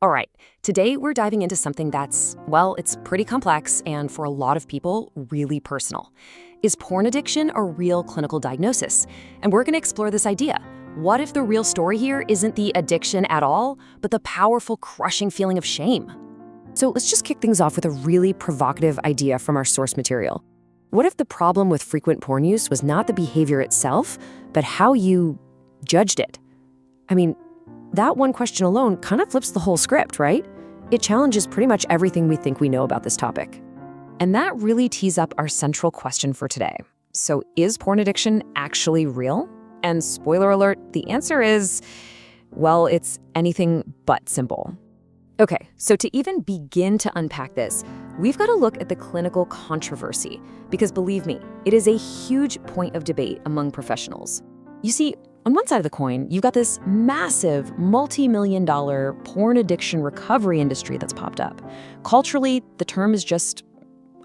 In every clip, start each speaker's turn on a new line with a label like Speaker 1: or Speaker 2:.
Speaker 1: All right, today we're diving into something that's, well, it's pretty complex and for a lot of people, really personal. Is porn addiction a real clinical diagnosis? And we're going to explore this idea. What if the real story here isn't the addiction at all, but the powerful, crushing feeling of shame? So let's just kick things off with a really provocative idea from our source material. What if the problem with frequent porn use was not the behavior itself, but how you judged it? I mean, that one question alone kind of flips the whole script, right? It challenges pretty much everything we think we know about this topic. And that really tees up our central question for today. So is porn addiction actually real? And spoiler alert, the answer is, well, it's anything but simple. Okay, so to even begin to unpack this, we've got to look at the clinical controversy, because believe me, it is a huge point of debate among professionals. You see, on one side of the coin, you've got this massive multi-million-dollar porn addiction recovery industry that's popped up. Culturally, the term is just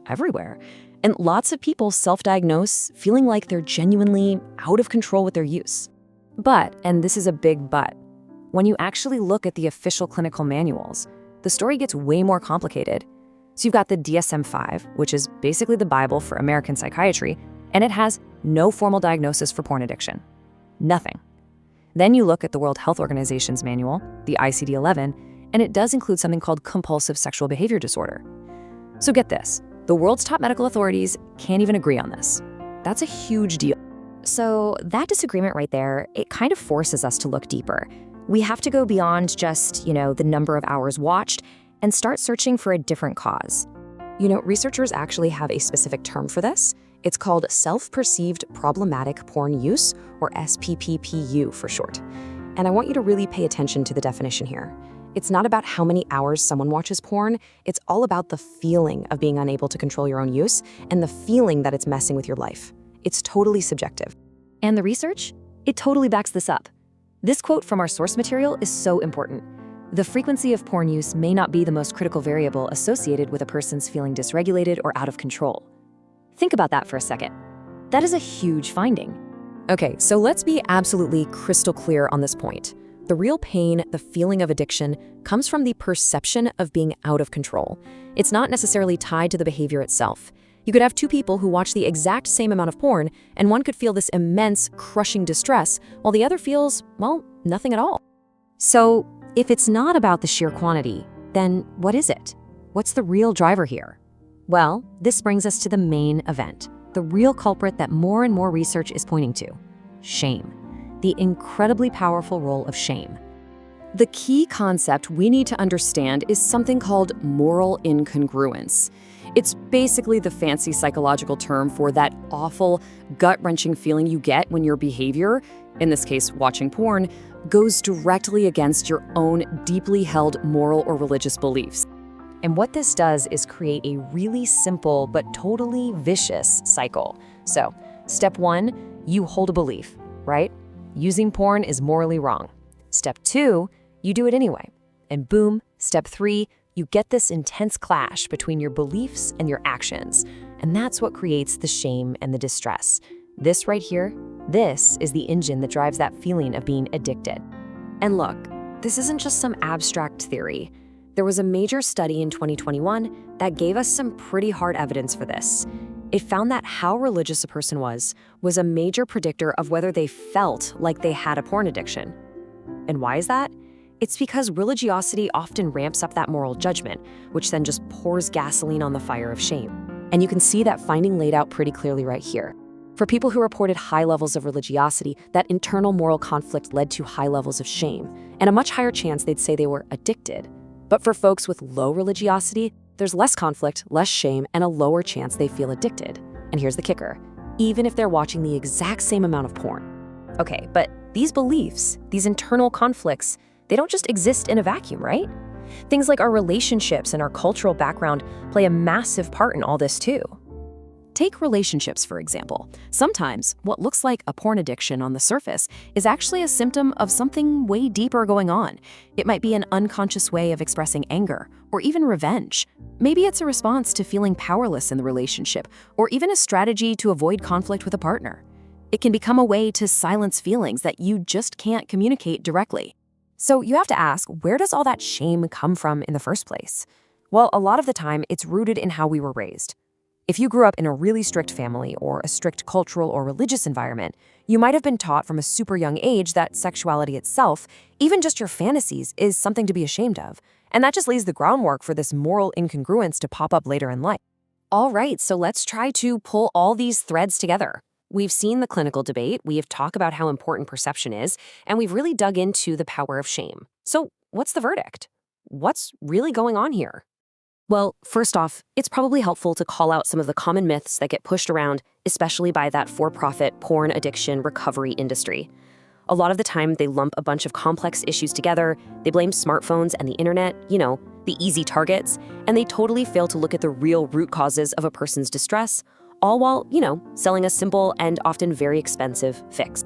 Speaker 1: everywhere. And lots of people self-diagnose, feeling like they're genuinely out of control with their use. But, and this is a big but, when you actually look at the official clinical manuals, the story gets way more complicated. So you've got the DSM-5, which is basically the Bible for American psychiatry, and it has no formal diagnosis for porn addiction. Nothing. Then you look at the World Health Organization's manual, the ICD-11, and it does include something called Compulsive Sexual Behavior Disorder. So get this, the world's top medical authorities can't even agree on this. That's a huge deal.
Speaker 2: So that disagreement right there, it kind of forces us to look deeper. We have to go beyond just, the number of hours watched and start searching for a different cause.
Speaker 1: Researchers actually have a specific term for this. It's called self-perceived problematic porn use, or SPPPU for short. And I want you to really pay attention to the definition here. It's not about how many hours someone watches porn, it's all about the feeling of being unable to control your own use and the feeling that it's messing with your life. It's totally subjective.
Speaker 2: And the research? It totally backs this up. This quote from our source material is so important. The frequency of porn use may not be the most critical variable associated with a person's feeling dysregulated or out of control. Think about that for a second. That is a huge finding.
Speaker 1: Okay, so let's be absolutely crystal clear on this point. The real pain, the feeling of addiction, comes from the perception of being out of control. It's not necessarily tied to the behavior itself. You could have two people who watch the exact same amount of porn, and one could feel this immense, crushing distress, while the other feels, well, nothing at all.
Speaker 2: So, if it's not about the sheer quantity, then what is it? What's the real driver here? Well, this brings us to the main event, the real culprit that more and more research is pointing to: shame. The incredibly powerful role of shame.
Speaker 1: The key concept we need to understand is something called moral incongruence. It's basically the fancy psychological term for that awful, gut-wrenching feeling you get when your behavior, in this case watching porn, goes directly against your own deeply held moral or religious beliefs.
Speaker 2: And what this does is create a really simple but totally vicious cycle. So, step 1, you hold a belief, right? Using porn is morally wrong. Step 2, you do it anyway. And boom, step 3, you get this intense clash between your beliefs and your actions. And that's what creates the shame and the distress. This right here, this is the engine that drives that feeling of being addicted.
Speaker 1: And look, this isn't just some abstract theory. There was a major study in 2021 that gave us some pretty hard evidence for this. It found that how religious a person was a major predictor of whether they felt like they had a porn addiction. And why is that? It's because religiosity often ramps up that moral judgment, which then just pours gasoline on the fire of shame. And you can see that finding laid out pretty clearly right here. For people who reported high levels of religiosity, that internal moral conflict led to high levels of shame, and a much higher chance they'd say they were addicted. But for folks with low religiosity, there's less conflict, less shame, and a lower chance they feel addicted. And here's the kicker: even if they're watching the exact same amount of porn. Okay, but these beliefs, these internal conflicts, they don't just exist in a vacuum, right? Things like our relationships and our cultural background play a massive part in all this too. Take relationships, for example. Sometimes what looks like a porn addiction on the surface is actually a symptom of something way deeper going on. It might be an unconscious way of expressing anger or even revenge. Maybe it's a response to feeling powerless in the relationship, or even a strategy to avoid conflict with a partner. It can become a way to silence feelings that you just can't communicate directly. So you have to ask, where does all that shame come from in the first place? Well, a lot of the time, it's rooted in how we were raised. If you grew up in a really strict family or a strict cultural or religious environment, you might have been taught from a super young age that sexuality itself, even just your fantasies, is something to be ashamed of. And that just lays the groundwork for this moral incongruence to pop up later in life. All right, so let's try to pull all these threads together. We've seen the clinical debate, we have talked about how important perception is, and we've really dug into the power of shame. So what's the verdict? What's really going on here? Well, first off, it's probably helpful to call out some of the common myths that get pushed around, especially by that for-profit porn addiction recovery industry. A lot of the time, they lump a bunch of complex issues together, they blame smartphones and the internet, the easy targets, and they totally fail to look at the real root causes of a person's distress, all while, selling a simple and often very expensive fix.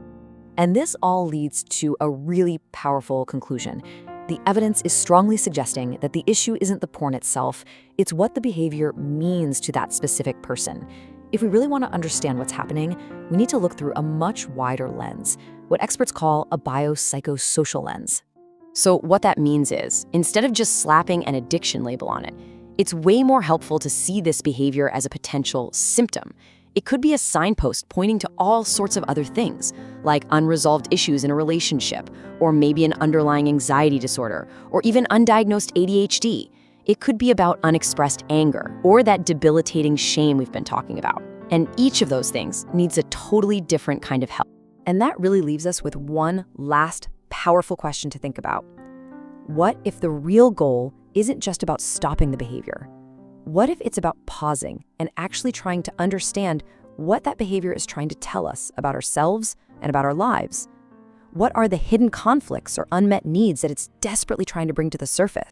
Speaker 2: And this all leads to a really powerful conclusion. The evidence is strongly suggesting that the issue isn't the porn itself, it's what the behavior means to that specific person. If we really want to understand what's happening, we need to look through a much wider lens, what experts call a biopsychosocial lens.
Speaker 1: So what that means is, instead of just slapping an addiction label on it, it's way more helpful to see this behavior as a potential symptom. It could be a signpost pointing to all sorts of other things, like unresolved issues in a relationship, or maybe an underlying anxiety disorder, or even undiagnosed ADHD. It could be about unexpressed anger, or that debilitating shame we've been talking about. And each of those things needs a totally different kind of help.
Speaker 2: And that really leaves us with one last powerful question to think about. What if the real goal isn't just about stopping the behavior? What if it's about pausing and actually trying to understand what that behavior is trying to tell us about ourselves and about our lives? What are the hidden conflicts or unmet needs that it's desperately trying to bring to the surface?